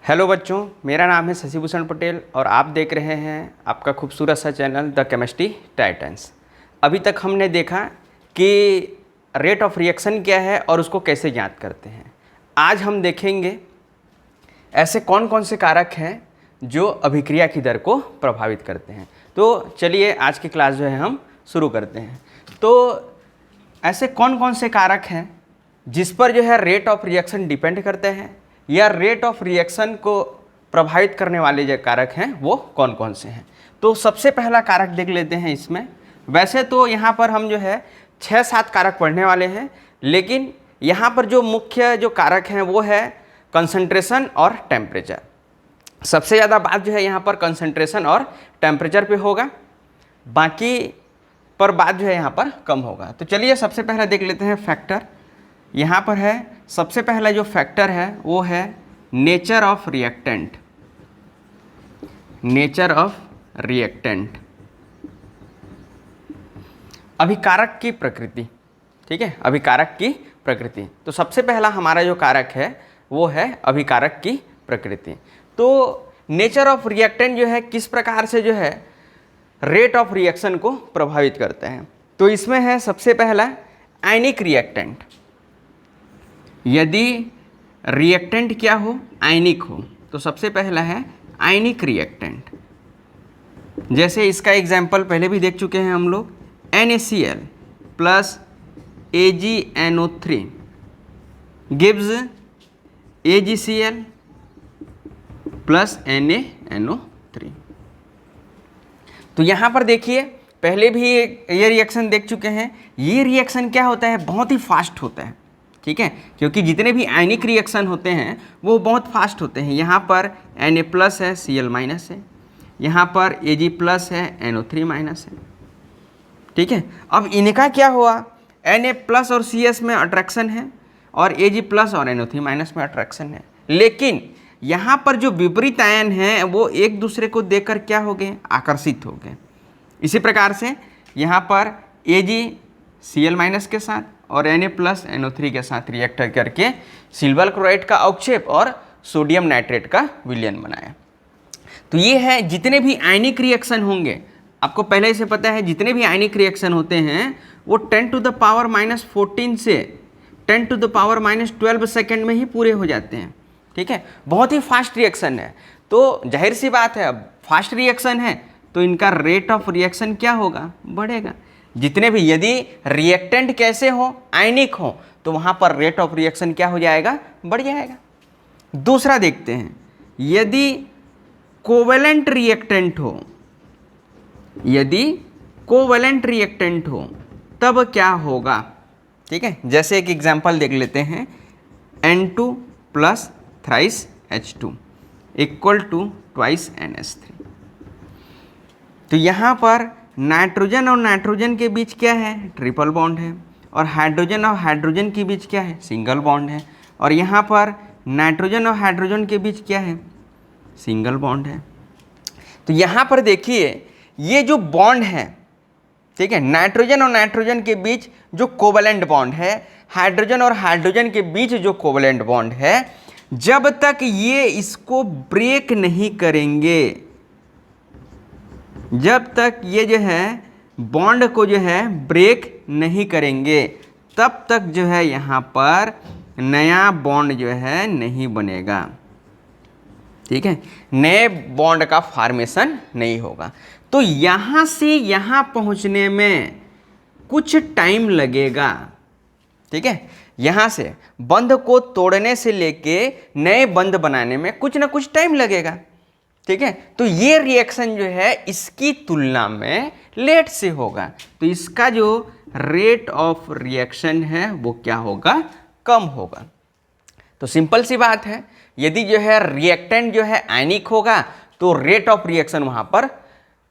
Hello बच्चों, मेरा नाम है शशिभूषण पटेल और आप देख रहे हैं आपका खूबसूरत सा चैनल द केमिस्ट्री टाइटन्स। अभी तक हमने देखा कि रेट ऑफ रिएक्शन क्या है और उसको कैसे ज्ञात करते हैं। आज हम देखेंगे ऐसे कौन कौन से कारक हैं जो अभिक्रिया की दर को प्रभावित करते हैं। तो चलिए आज की क्लास जो है हम शुरू करते हैं। तो ऐसे कौन कौन से कारक हैं जिस पर जो है रेट ऑफ रिएक्शन डिपेंड करते हैं या रेट ऑफ रिएक्शन को प्रभावित करने वाले जो कारक हैं वो कौन कौन से हैं। तो सबसे पहला कारक देख लेते हैं इसमें। वैसे तो यहाँ पर हम जो है 6-7 कारक पढ़ने वाले हैं, लेकिन यहाँ पर जो मुख्य जो कारक हैं वो है कंसंट्रेशन और टेम्परेचर। सबसे ज़्यादा बात जो है यहाँ पर कंसंट्रेशन और टेम्परेचर पे होगा, बाकी पर बात जो है यहाँ पर कम होगा। तो चलिए सबसे पहले देख लेते हैं फैक्टर। यहाँ पर है सबसे पहला जो फैक्टर है वो है nature of reactant. Nature of reactant, अभिकारक की प्रकृति। ठीक है, अभिकारक की प्रकृति। तो सबसे पहला हमारा जो कारक है वो है अभिकारक की प्रकृति। तो नेचर ऑफ रिएक्टेंट जो है किस प्रकार से जो है रेट ऑफ रिएक्शन को प्रभावित करते हैं। तो इसमें है सबसे पहला आयनिक रिएक्टेंट। यदि रिएक्टेंट क्या हो, आयनिक हो, तो सबसे पहला है आयनिक रिएक्टेंट। जैसे इसका एग्जाम्पल पहले भी देख चुके हैं हम लोग, NaCl plus AgNO3 gives AgCl plus NaNO3। तो यहाँ पर देखिए पहले भी ये रिएक्शन देख चुके हैं। ये रिएक्शन क्या होता है, बहुत ही फास्ट होता है। ठीक है, क्योंकि जितने भी आयनिक रिएक्शन होते हैं वो बहुत फास्ट होते हैं। यहाँ पर Na प्लस है, Cl माइनस है, यहाँ पर Ag प्लस है, NO3 माइनस है। ठीक है, अब इनका क्या हुआ, Na प्लस और Cs में अट्रैक्शन है और Ag प्लस और NO3 माइनस में अट्रैक्शन है, लेकिन यहाँ पर जो विपरीत आयन हैं वो एक दूसरे को देखकर क्या हो गए, आकर्षित हो गए। इसी प्रकार से यहाँ पर Ag Cl माइनस के साथ और Na प्लस NO3 के साथ रिएक्ट करके सिल्वर क्लोराइड का अवक्षेप और सोडियम नाइट्रेट का विलयन बनाया। तो ये है जितने भी आयनिक रिएक्शन होंगे, आपको पहले से पता है जितने भी आयनिक रिएक्शन होते हैं वो 10⁻⁻14 से 10⁻⁻12 सेकेंड में ही पूरे हो जाते हैं। ठीक है, बहुत ही फास्ट रिएक्शन है। तो जाहिर सी बात है, अब फास्ट रिएक्शन है तो इनका रेट ऑफ रिएक्शन क्या होगा, बढ़ेगा। जितने भी यदि रिएक्टेंट कैसे हो, आयनिक हो, तो वहाँ पर रेट ऑफ रिएक्शन क्या हो जाएगा, बढ़ जाएगा। दूसरा देखते हैं, यदि कोवेलेंट रिएक्टेंट हो, यदि कोवेलेंट रिएक्टेंट हो तब क्या होगा। ठीक है, जैसे एक एग्जांपल देख लेते हैं, N2 plus thrice H2 equal to twice NH3। तो यहाँ पर नाइट्रोजन और नाइट्रोजन के बीच क्या है, ट्रिपल बॉन्ड है, और हाइड्रोजन और हाइड्रोजन के बीच क्या है, सिंगल बॉन्ड है, और यहाँ पर नाइट्रोजन और हाइड्रोजन के बीच क्या है, सिंगल बॉन्ड है। तो यहाँ पर देखिए ये जो बॉन्ड है, ठीक है, नाइट्रोजन और नाइट्रोजन के बीच जो कोवेलेंट बॉन्ड है, हाइड्रोजन और हाइड्रोजन के बीच जो कोवेलेंट बॉन्ड है, जब तक ये इसको ब्रेक नहीं करेंगे, जब तक ये जो है बॉन्ड को जो है ब्रेक नहीं करेंगे, तब तक जो है यहाँ पर नया बॉन्ड जो है नहीं बनेगा। ठीक है, नए बॉन्ड का फॉर्मेशन नहीं होगा। तो यहाँ से यहाँ पहुँचने में कुछ टाइम लगेगा। ठीक है, यहाँ से बंध को तोड़ने से लेके नए बंध बनाने में कुछ ना कुछ टाइम लगेगा। ठीक है, तो ये रिएक्शन जो है इसकी तुलना में लेट से होगा, तो इसका जो रेट ऑफ रिएक्शन है वो क्या होगा, कम होगा। तो सिंपल सी बात है, यदि जो है रिएक्टेंट जो है आयनिक होगा तो रेट ऑफ रिएक्शन वहाँ पर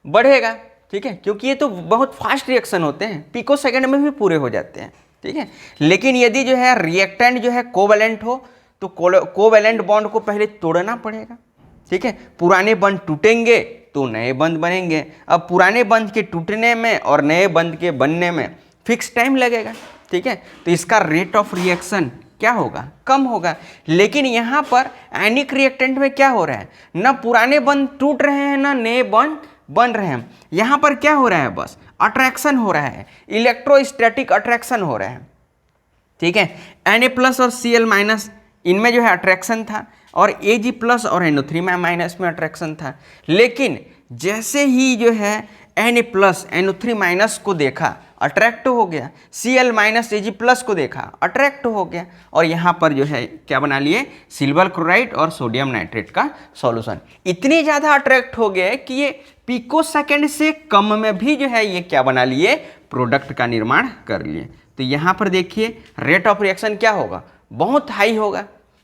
बढ़ेगा। ठीक है, क्योंकि ये तो बहुत फास्ट रिएक्शन होते हैं, पिको सेकेंड में भी पूरे हो जाते हैं। ठीक है, लेकिन यदि जो है रिएक्टेंट जो है कोवेलेंट हो तो कोवेलेंट बॉन्ड को पहले तोड़ना पड़ेगा। ठीक है, पुराने बंध टूटेंगे तो नए बंध बनेंगे। अब पुराने बंध के टूटने में और नए बंध के बनने में फिक्स टाइम लगेगा। ठीक है, तो इसका रेट ऑफ रिएक्शन क्या होगा, कम होगा। लेकिन यहाँ पर आयनिक रिएक्टेंट में क्या हो रहा है, ना पुराने बंध टूट रहे हैं ना नए बंध बन रहे हैं। यहाँ पर क्या हो रहा है, बस अट्रैक्शन हो रहा है, इलेक्ट्रोस्टैटिक अट्रैक्शन हो रहा है। ठीक है, Na+ और Cl- इनमें जो है अट्रैक्शन था, और Ag+ और NO3- में अट्रैक्शन था। लेकिन जैसे ही जो है Na+, NO3- को देखा, अट्रैक्ट हो गया, Cl- Ag+ को देखा, अट्रैक्ट हो गया, और यहाँ पर जो है क्या बना लिए, सिल्वर क्लोराइड और सोडियम नाइट्रेट का सॉल्यूशन। इतने ज़्यादा अट्रैक्ट हो गए कि ये पिकोसेकंड से कम में भी जो है ये क्या बना लिए, प्रोडक्ट का निर्माण कर लिए। तो यहाँ पर देखिए रेट ऑफ रिएक्शन क्या होगा, बहुत हाई होगा।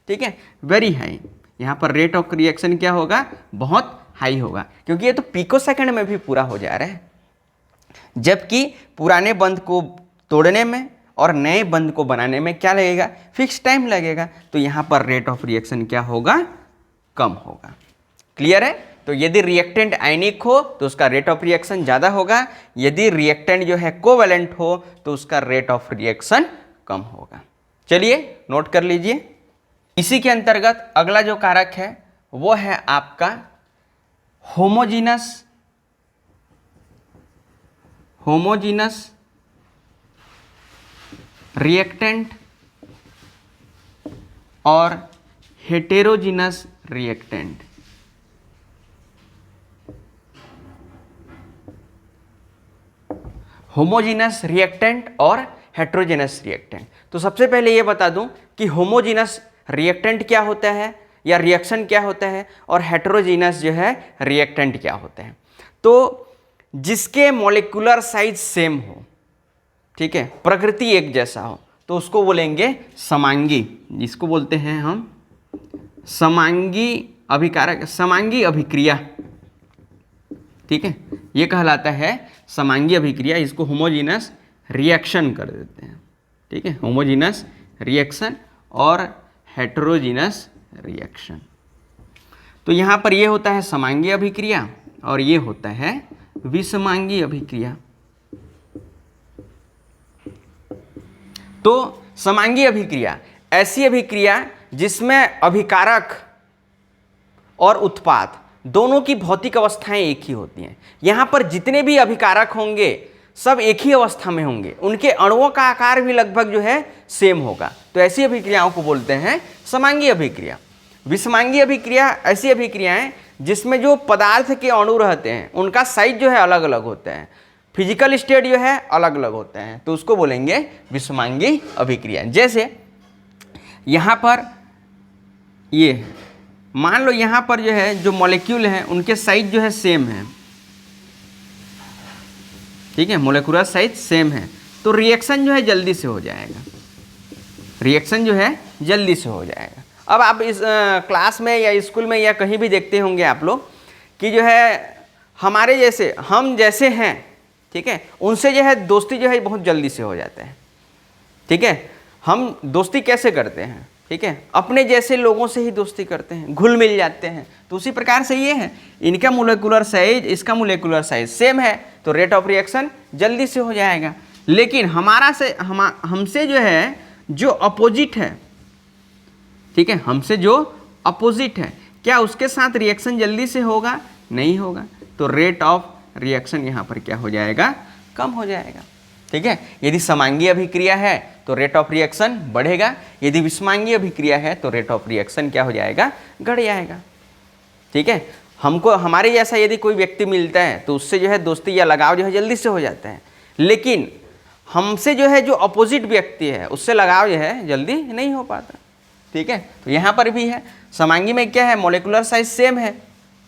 ठीक है, वेरी हाई। यहाँ पर रेट ऑफ रिएक्शन क्या होगा, बहुत हाई होगा, क्योंकि ये तो पिकोसेकंड में भी पूरा हो जा रहा है। जबकि पुराने बंध को तोड़ने में और नए बंध को बनाने में क्या लगेगा, फिक्स टाइम लगेगा। तो यहाँ पर रेट ऑफ रिएक्शन क्या होगा, कम होगा। क्लियर है। तो यदि रिएक्टेंट आयनिक हो तो उसका रेट ऑफ रिएक्शन ज़्यादा होगा, यदि रिएक्टेंट जो है कोवैलेंट हो तो उसका रेट ऑफ रिएक्शन कम होगा। चलिए नोट कर लीजिए। इसी के अंतर्गत अगला जो कारक है वो है आपका होमोजीनस रिएक्टेंट और हेटेरोजीनस रिएक्टेंट। होमोजीनस रिएक्टेंट और हेटेरोजेनस रिएक्टेंट। तो सबसे पहले ये बता दूं कि होमोजीनस रिएक्टेंट क्या होता है या रिएक्शन क्या होता है, और हेटेरोजीनस जो है रिएक्टेंट क्या होता है। तो जिसके मॉलिक्यूलर साइज सेम हो, ठीक है, प्रकृति एक जैसा हो, तो उसको बोलेंगे समांगी। जिसको बोलते हैं हम समांगी अभिकारक, समांगी अभिक्रिया। ठीक है, ये कहलाता है समांगी अभिक्रिया। इसको होमोजीनस रिएक्शन कर देते हैं। ठीक है, होमोजीनस रिएक्शन और हेटेरोजीनस रिएक्शन। तो यहाँ पर ये होता है समांगी अभिक्रिया और ये होता है विषमांगी अभिक्रिया। तो समांगी अभिक्रिया ऐसी अभिक्रिया जिसमें अभिकारक और उत्पाद दोनों की भौतिक अवस्थाएं एक ही होती हैं। यहाँ पर जितने भी अभिकारक होंगे सब एक ही अवस्था में होंगे, उनके अणुओं का आकार भी लगभग जो है सेम होगा। तो ऐसी अभिक्रियाओं को बोलते हैं समांगी अभिक्रिया। विषमांगी अभिक्रिया ऐसी अभिक्रियाएं जिसमें जो पदार्थ के अणु रहते हैं उनका साइज जो है अलग अलग होता है, फिजिकल स्टेट जो है अलग अलग होते हैं, तो उसको बोलेंगे विषमांगी अभिक्रिया। जैसे यहाँ पर ये मान लो यहाँ पर जो है जो मॉलिक्यूल हैं उनके साइज जो है सेम है। ठीक है, मोलेकुलर साइज सेम है, तो रिएक्शन जो है जल्दी से हो जाएगा, रिएक्शन जो है जल्दी से हो जाएगा। अब आप इस क्लास में या स्कूल में या कहीं भी देखते होंगे आप लोग कि जो है हमारे जैसे हम जैसे हैं, ठीक है, उनसे जो है दोस्ती जो है बहुत जल्दी से हो जाता है। ठीक है, हम दोस्ती कैसे करते हैं, ठीक है, अपने जैसे लोगों से ही दोस्ती करते हैं, घुल मिल जाते हैं। तो उसी प्रकार से ये है, इनका मोलेकुलर साइज इसका मोलेकुलर साइज सेम है, तो रेट ऑफ रिएक्शन जल्दी से हो जाएगा। लेकिन हमसे जो है जो अपोजिट है, ठीक है, हमसे जो अपोजिट है, क्या उसके साथ रिएक्शन जल्दी से होगा, नहीं होगा। तो रेट ऑफ रिएक्शन यहाँ पर क्या हो जाएगा, कम हो जाएगा। ठीक है, यदि समांगी अभिक्रिया है तो रेट ऑफ रिएक्शन बढ़ेगा, यदि विषमांगी अभिक्रिया है तो रेट ऑफ रिएक्शन क्या हो जाएगा, घट जाएगा। ठीक है, हमको हमारे जैसा यदि कोई व्यक्ति मिलता है तो उससे जो है दोस्ती या लगाव जो है जल्दी से हो जाता है, लेकिन हमसे जो है जो अपोजिट व्यक्ति है उससे लगाव जो है जल्दी नहीं हो पाता। ठीक है, तो यहाँ पर भी है, समांगी में क्या है, मोलेकुलर साइज सेम है,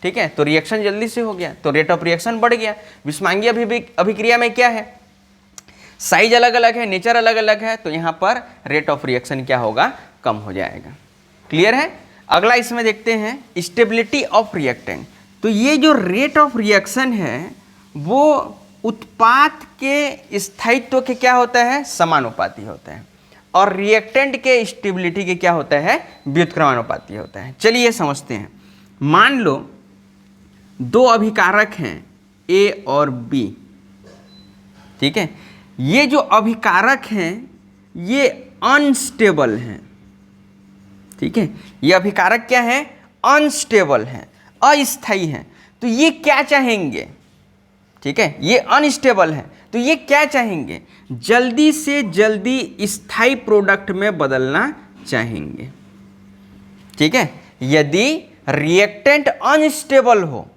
ठीक है, तो रिएक्शन जल्दी से हो गया, तो रेट ऑफ रिएक्शन बढ़ गया। विषमांगी अभिक्रिया में क्या है, साइज अलग अलग है, नेचर अलग अलग है, तो यहाँ पर रेट ऑफ रिएक्शन क्या होगा, कम हो जाएगा। क्लियर है। अगला इसमें देखते हैं स्टेबिलिटी ऑफ रिएक्टेंट। तो ये जो रेट ऑफ रिएक्शन है वो उत्पाद के स्थायित्व के क्या होता है, समानुपाती होता है, और रिएक्टेंट के स्टेबिलिटी के क्या होता है, व्युत्क्रमानुपाती होता है। चलिए समझते हैं। मान लो दो अभिकारक हैं A और B, ठीक है, ये जो अभिकारक हैं ये अनस्टेबल हैं, ठीक है, ये अभिकारक क्या है, अनस्टेबल है, अस्थायी है। तो ये क्या चाहेंगे, ठीक है, ये अनस्टेबल है, तो ये क्या चाहेंगे, जल्दी से जल्दी स्थायी प्रोडक्ट में बदलना चाहेंगे। ठीक है, यदि रिएक्टेंट अनस्टेबल हो,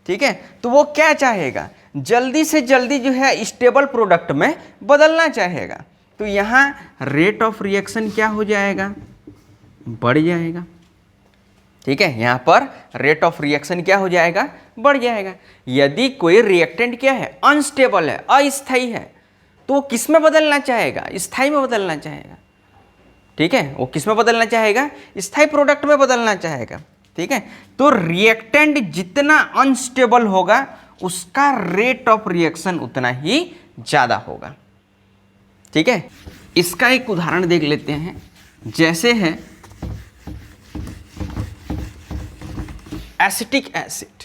ठीक है, तो वो क्या चाहेगा, जल्दी से जल्दी जो है स्टेबल प्रोडक्ट में बदलना चाहेगा। तो यहाँ रेट ऑफ रिएक्शन क्या हो जाएगा, बढ़ जाएगा। ठीक है, यहाँ पर रेट ऑफ रिएक्शन क्या हो जाएगा, बढ़ जाएगा। यदि कोई रिएक्टेंट क्या है, अनस्टेबल है, अस्थायी है, तो वो किस में बदलना चाहेगा, स्थायी में बदलना चाहेगा। ठीक है, वो किस में बदलना चाहेगा, स्थायी प्रोडक्ट में बदलना चाहेगा। ठीक है, तो रिएक्टेंट जितना अनस्टेबल होगा उसका रेट ऑफ रिएक्शन उतना ही ज़्यादा होगा। ठीक है, इसका एक उदाहरण देख लेते हैं, जैसे है एसिटिक एसिड।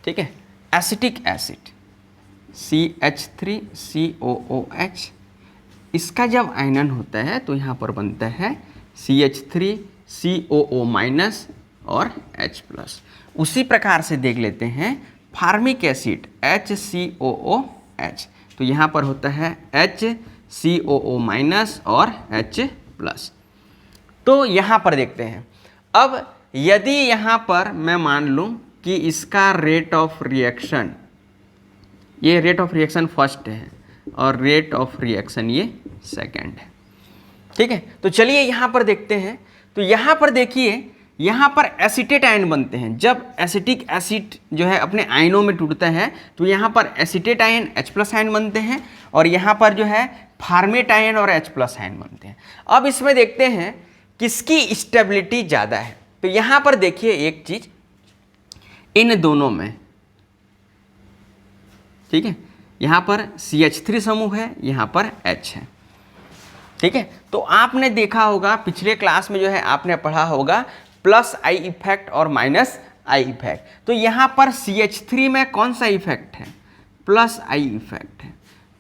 ठीक है, एसिटिक एसिड CH3COOH, इसका जब आयनन होता है तो यहाँ पर बनता है CH3COO- और H+। उसी प्रकार से देख लेते हैं फार्मिक एसिड HCOOH, तो यहाँ पर होता है HCOO- और H+। तो यहाँ पर देखते हैं, अब यदि यहाँ पर मैं मान लूँ कि इसका रेट ऑफ रिएक्शन, ये रेट ऑफ रिएक्शन फर्स्ट है और रेट ऑफ रिएक्शन ये सेकंड है। ठीक है, तो चलिए यहाँ पर देखते हैं। तो यहाँ पर देखिए, यहाँ पर एसिटेट आयन बनते हैं। जब एसिटिक एसिड जो है अपने आयनों में टूटता है तो यहाँ पर एसिटेट आयन H+ आयन बनते हैं, और यहाँ पर जो है फार्मेट आयन और H+ आयन बनते हैं। अब इसमें देखते हैं किसकी स्टेबिलिटी ज़्यादा है। तो यहाँ पर देखिए एक चीज़, इन दोनों में, ठीक है, यहाँ पर CH3 समूह है, यहाँ पर H है। ठीक है, तो आपने देखा होगा पिछले क्लास में जो है आपने पढ़ा होगा प्लस I इफेक्ट और माइनस I इफेक्ट। तो यहाँ पर CH3 में कौन सा इफेक्ट है, प्लस I इफेक्ट है,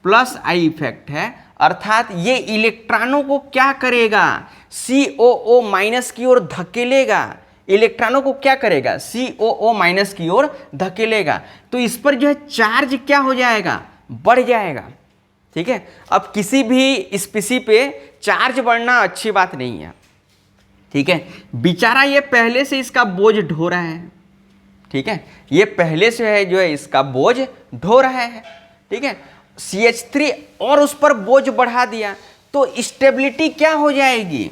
प्लस I इफेक्ट है, अर्थात ये इलेक्ट्रॉनों को क्या करेगा, COO- की ओर धकेलेगा। इलेक्ट्रॉनों को क्या करेगा, COO- की ओर धकेलेगा। तो इस पर जो है चार्ज क्या हो जाएगा, बढ़ जाएगा। ठीक है, अब किसी भी स्पीसी पे चार्ज बढ़ना अच्छी बात नहीं है। ठीक है, बेचारा ये पहले से इसका बोझ ढो रहा है। ठीक है, ये पहले से है जो है इसका बोझ ढो रहा है। ठीक है, CH3 और उस पर बोझ बढ़ा दिया तो स्टेबिलिटी क्या हो जाएगी,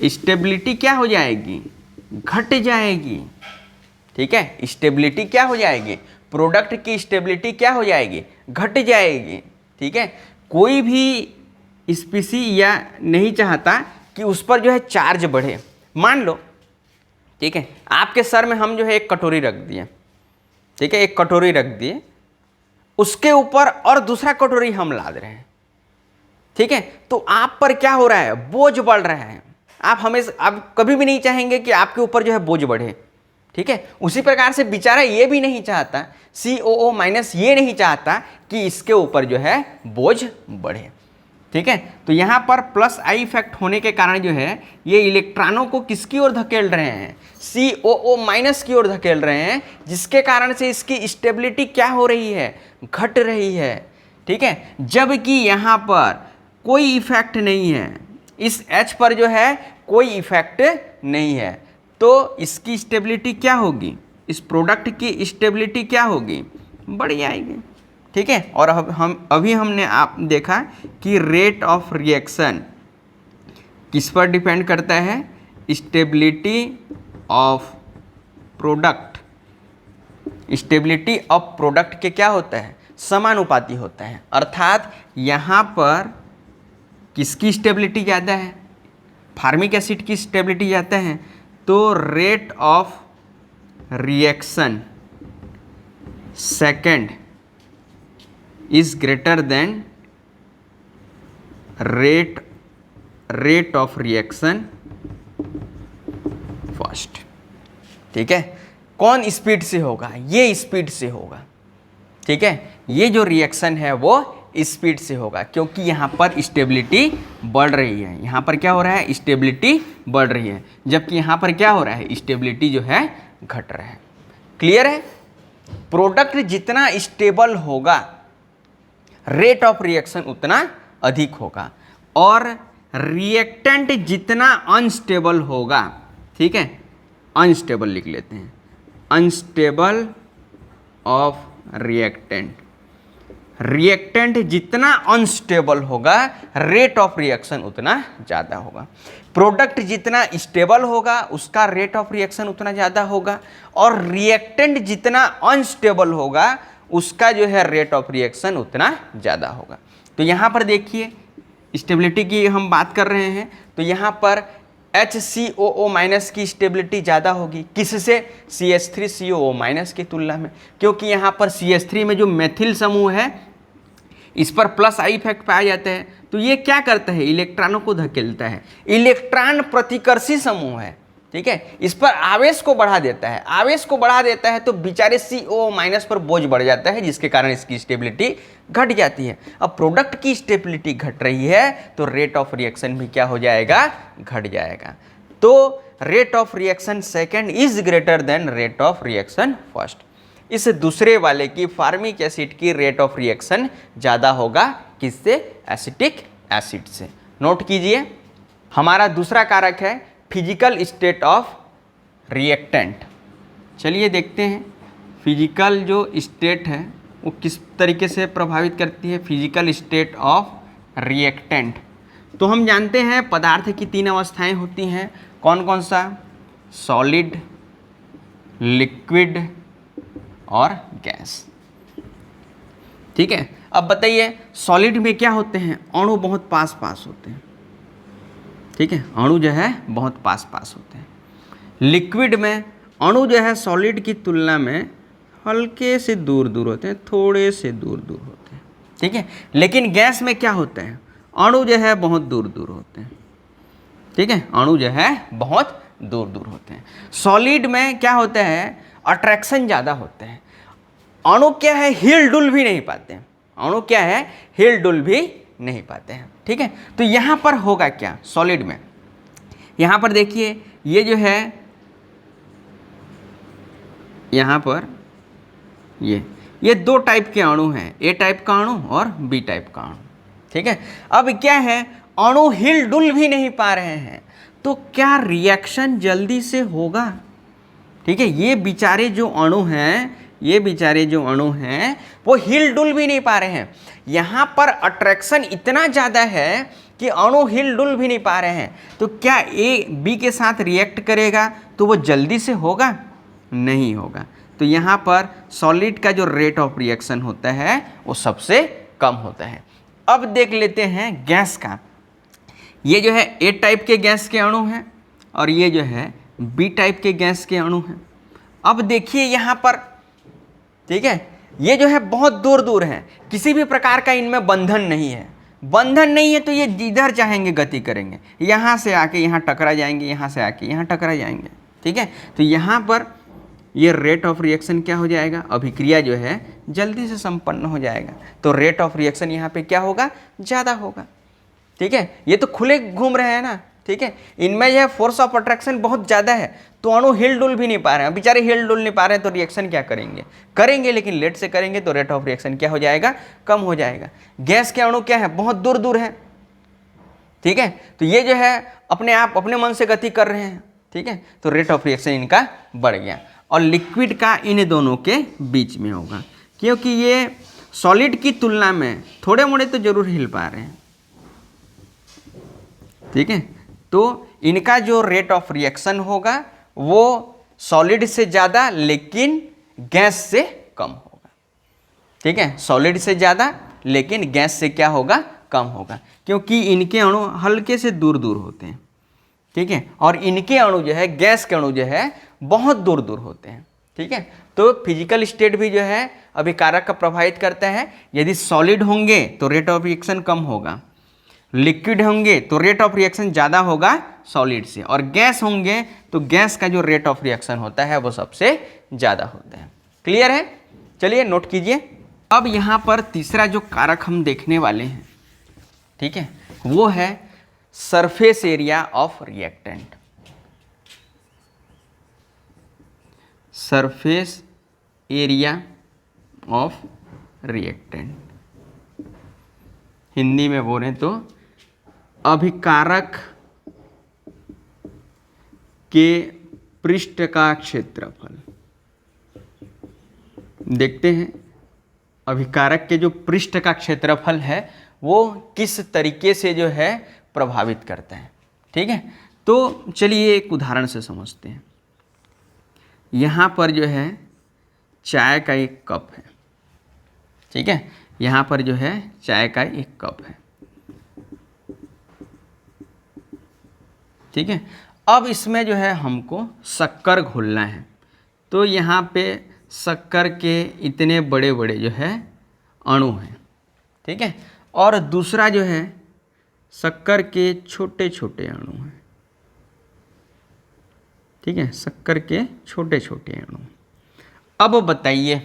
स्टेबिलिटी क्या हो जाएगी, घट जाएगी। ठीक है, स्टेबिलिटी क्या हो जाएगी, प्रोडक्ट की स्टेबिलिटी क्या हो जाएगी, घट जाएगी। ठीक है, कोई भी स्पीसी या नहीं चाहता कि उस पर जो है चार्ज बढ़े। मान लो, ठीक है, आपके सर में हम जो है एक कटोरी रख दिए। ठीक है, एक कटोरी रख दिए, उसके ऊपर और दूसरा कटोरी हम लाद रहे हैं। ठीक है, तो आप पर क्या हो रहा है, बोझ बढ़ रहा है। आप कभी भी नहीं चाहेंगे कि आपके ऊपर जो है बोझ बढ़े। ठीक है, उसी प्रकार से बेचारा ये भी नहीं चाहता, COO- ये नहीं चाहता कि इसके ऊपर जो है बोझ बढ़े। ठीक है, तो यहाँ पर प्लस I इफेक्ट होने के कारण जो है ये इलेक्ट्रॉनों को किसकी ओर धकेल रहे हैं, COO- की ओर धकेल रहे हैं, जिसके कारण से इसकी स्टेबिलिटी क्या हो रही है, घट रही है। ठीक है, जबकि यहाँ पर कोई इफेक्ट नहीं है, इस H पर जो है कोई इफेक्ट नहीं है, तो इसकी स्टेबिलिटी क्या होगी, इस प्रोडक्ट की स्टेबिलिटी क्या होगी, बढ़ जाएगी। ठीक है, और अभी हमने आप देखा कि रेट ऑफ रिएक्शन किस पर डिपेंड करता है, stability of product. Stability of product के क्या होता है, समानुपाती होता है। अर्थात यहाँ पर किसकी स्टेबिलिटी ज़्यादा है, फार्मिक एसिड की स्टेबिलिटी ज़्यादा है, तो rate of reaction second is greater than rate of reaction first। ठीक है, कौन स्पीड से होगा, ये स्पीड से होगा। ठीक है, ये जो रिएक्शन है वो स्पीड से होगा, क्योंकि यहाँ पर स्टेबिलिटी बढ़ रही है। यहाँ पर क्या हो रहा है, स्टेबिलिटी बढ़ रही है, जबकि यहाँ पर क्या हो रहा है, स्टेबिलिटी जो है घट रहा है। क्लियर है? प्रोडक्ट जितना स्टेबल होगा रेट ऑफ रिएक्शन उतना अधिक होगा, और रिएक्टेंट जितना अनस्टेबल होगा, ठीक है, अनस्टेबल लिख लेते हैं, अनस्टेबल ऑफ रिएक्टेंट, रिएक्टेंट जितना अनस्टेबल होगा रेट ऑफ रिएक्शन उतना ज़्यादा होगा। प्रोडक्ट जितना स्टेबल होगा उसका रेट ऑफ रिएक्शन उतना ज़्यादा होगा, और रिएक्टेंट जितना अनस्टेबल होगा उसका जो है रेट ऑफ रिएक्शन उतना ज़्यादा होगा। तो यहाँ पर देखिए स्टेबिलिटी की हम बात कर रहे हैं, तो यहाँ पर HCOO माइनस की स्टेबिलिटी ज़्यादा होगी, किससे, CH3COO माइनस की तुलना में, क्योंकि यहाँ पर CH3 में जो मेथिल समूह है इस पर प्लस आई इफेक्ट पाया जाता है। तो ये क्या करता है, इलेक्ट्रॉनों को धकेलता है, इलेक्ट्रॉन प्रतिकर्षी समूह है, ठीक है, इस पर आवेश को बढ़ा देता है, आवेश को बढ़ा देता है तो बेचारे CO माइनस पर बोझ बढ़ जाता है, जिसके कारण इसकी स्टेबिलिटी घट जाती है। अब प्रोडक्ट की स्टेबिलिटी घट रही है तो रेट ऑफ रिएक्शन भी क्या हो जाएगा, घट जाएगा। तो rate of reaction second is greater than rate of reaction first. इस दूसरे वाले की फार्मिक एसिड की रेट ऑफ रिएक्शन ज़्यादा होगा, किससे, एसिटिक एसिड से। नोट कीजिए, हमारा दूसरा कारक है फिजिकल स्टेट ऑफ रिएक्टेंट। चलिए देखते हैं फिजिकल जो स्टेट है वो किस तरीके से प्रभावित करती है फिजिकल स्टेट ऑफ रिएक्टेंट। तो हम जानते हैं पदार्थ की 3 अवस्थाएं होती हैं, कौन कौन सा, सॉलिड, लिक्विड और गैस, ठीक है। अब बताइए सॉलिड में क्या होते हैं, अणु बहुत पास पास होते हैं, ठीक है, अणु जो है बहुत पास पास होते हैं। लिक्विड में अणु जो है सॉलिड की तुलना में हल्के से दूर दूर होते हैं, थोड़े से दूर दूर होते हैं, ठीक है। लेकिन गैस में क्या होता है, अणु जो है बहुत दूर दूर होते हैं, ठीक है, अणु जो है बहुत दूर दूर होते हैं। सॉलिड में क्या होता है, अट्रैक्शन ज़्यादा होते हैं, अणु क्या है, हिल डुल भी नहीं पाते हैं, अणु क्या है, हिल डुल भी नहीं पाते हैं, ठीक है। तो यहाँ पर होगा क्या सॉलिड में, यहाँ पर देखिए ये जो है, यहाँ पर ये 2 टाइप के अणु हैं, ए टाइप का अणु और बी टाइप का अणु, ठीक है। अब क्या है, अणु हिल डुल भी नहीं पा रहे हैं, तो क्या रिएक्शन जल्दी से होगा, ठीक है। ये बेचारे जो अणु हैं, ये बेचारे जो अणु हैं वो हिल डुल भी नहीं पा रहे हैं, यहाँ पर अट्रैक्शन इतना ज़्यादा है कि अणु हिल डुल भी नहीं पा रहे हैं। तो क्या ए बी के साथ रिएक्ट करेगा तो वो जल्दी से होगा, नहीं होगा। तो यहाँ पर सॉलिड का जो रेट ऑफ रिएक्शन होता है वो सबसे कम होता है। अब देख लेते हैं गैस का, ये जो है ए टाइप के गैस के अणु हैं और ये जो है बी टाइप के गैस के अणु हैं। अब देखिए यहाँ पर, ठीक है, ये जो है बहुत दूर दूर हैं, किसी भी प्रकार का इनमें बंधन नहीं है, बंधन नहीं है तो ये जिधर चाहेंगे गति करेंगे, यहाँ से आके यहाँ टकरा जाएंगे, यहाँ से आके यहाँ टकरा जाएंगे, ठीक है। तो यहाँ पर ये रेट ऑफ रिएक्शन क्या हो जाएगा, अभिक्रिया जो है जल्दी से संपन्न हो जाएगा, तो रेट ऑफ रिएक्शन यहाँ पे क्या होगा, ज़्यादा होगा, ठीक है। ये तो खुले घूम रहे हैं ना, ठीक है, इनमें यह फोर्स ऑफ अट्रैक्शन बहुत ज़्यादा है, तो अणु हिल डुल भी नहीं पा रहे हैं, बेचारे हिल डुल नहीं पा रहे हैं, तो रिएक्शन क्या करेंगे, करेंगे लेकिन लेट से करेंगे, तो रेट ऑफ रिएक्शन क्या हो जाएगा, कम हो जाएगा। गैस के अणु क्या है, बहुत दूर दूर है, ठीक है, तो ये जो है अपने आप अपने मन से गति कर रहे हैं, ठीक है, तो रेट ऑफ रिएक्शन इनका बढ़ गया। और लिक्विड का इन दोनों के बीच में होगा, क्योंकि ये सॉलिड की तुलना में थोड़े मोड़े तो जरूर हिल पा रहे हैं, ठीक है। तो इनका जो रेट ऑफ रिएक्शन होगा वो सॉलिड से ज़्यादा लेकिन गैस से कम होगा, ठीक है, सॉलिड से ज़्यादा लेकिन गैस से क्या होगा, कम होगा, क्योंकि इनके अणु हल्के से दूर दूर होते हैं, ठीक है, और इनके अणु जो है, गैस के अणु जो है बहुत दूर दूर होते हैं, ठीक है। तो फिजिकल स्टेट भी जो है अभिकारक का प्रभावित करता है। यदि सॉलिड होंगे तो रेट ऑफ रिएक्शन कम होगा, लिक्विड होंगे तो रेट ऑफ रिएक्शन ज़्यादा होगा सॉलिड से, और गैस होंगे तो गैस का जो रेट ऑफ रिएक्शन होता है वो सबसे ज़्यादा होता है। क्लियर है? चलिए नोट कीजिए। अब यहाँ पर तीसरा जो कारक हम देखने वाले हैं, ठीक है, वो है surface area of reactant. Surface area of reactant, Hindi में बोलें तो अभिकारक के पृष्ठ का क्षेत्रफल। देखते हैं अभिकारक के जो पृष्ठ का क्षेत्रफल है वो किस तरीके से जो है प्रभावित करता है। ठीक है, तो चलिए एक उदाहरण से समझते हैं। यहाँ पर जो है चाय का एक कप है, ठीक है, यहाँ पर जो है चाय का एक कप है, ठीक है। अब इसमें जो है हमको शक्कर घोलना है, तो यहाँ पे शक्कर के इतने बड़े बड़े जो है अणु हैं, ठीक है, और दूसरा जो है शक्कर के छोटे छोटे अणु हैं, ठीक है, शक्कर के छोटे छोटे अणु। अब बताइए,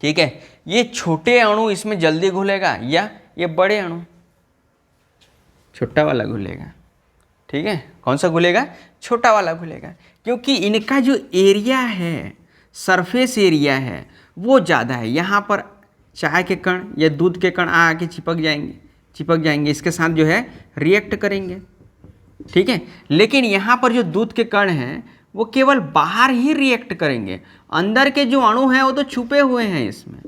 ठीक है, ये छोटे अणु इसमें जल्दी घुलेगा या ये बड़े अणु? छोटा वाला घुलेगा, ठीक है। कौन सा घुलेगा? छोटा वाला घुलेगा, क्योंकि इनका जो एरिया है, सरफेस एरिया है, वो ज़्यादा है। यहाँ पर चाय के कण या दूध के कण आके चिपक जाएंगे, इसके साथ जो है रिएक्ट करेंगे, ठीक है। लेकिन यहाँ पर जो दूध के कण हैं वो केवल बाहर ही रिएक्ट करेंगे, अंदर के जो अणु हैं वो तो छुपे हुए हैं इसमें,